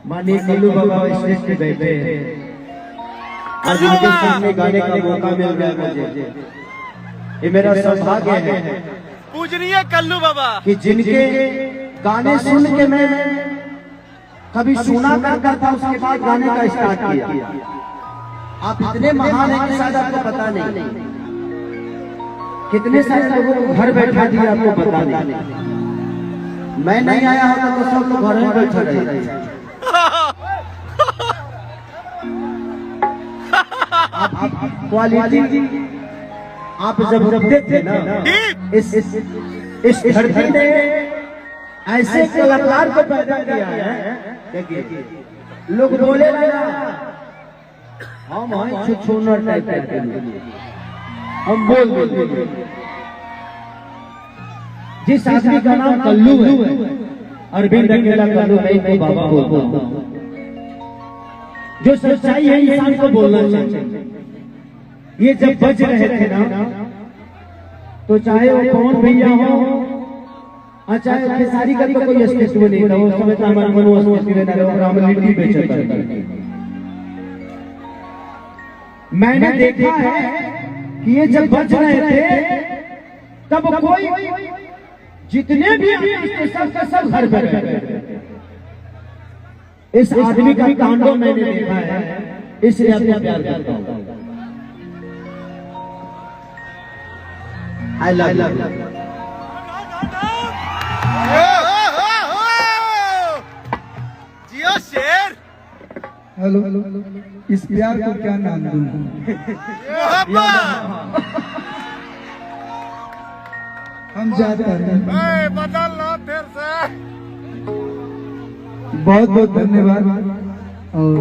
माननीय कल्लू बाबा स्टेज पे बैठे हैं। आज उनके सामने गाने का मौका मिल गया मुझे, ये मेरा सौभाग्य है। पूजनीय कल्लू बाबा कि जिनके गाने सुन के मैं कभी सुना करता था, उसके बाद गाने का स्टार्ट किया। आप इतने महान हैं कि शायद आपको पता नहीं, कितने सारे लोगों को घर बैठा दिया आपको पता नहीं। मैं नहीं आया होता तो सब लोग घर में बैठे रहे। क्वालिटी आप जब रखते थे ना, इस धरती ने ऐसे कलाकार को पैदा किया है। देखिए लोग बोले ना हम छुछुनर टाइप के, हम बोल देंगे। जिस आदमी का नाम कल्लू है, अरविंद अकेला कल्लू नहीं तो बाबा बोलता हूं। जो सच्चाई है इंसान को बोलना चाहिए। ये जब बज रहे थे ना, तो चाहे वो कौन भैया हो, चाहे खेसारी का तो कोई अस्तित्व नहीं था। उस समय तो हमारा मनो रामलिट्टी बेचता था। मैंने देखा है कि ये जब बज रहे थे तब कोई जितने भी सब घर पर गए। इस आदमी का कांडो मैंने देखा है, इसलिए आपको प्यार करता हूं। I love you. जियो शेर। हेलो, इस प्यार को क्या नाम दूं? हम जाते हैं। बदल लो फिर से। बहुत बहुत धन्यवाद। और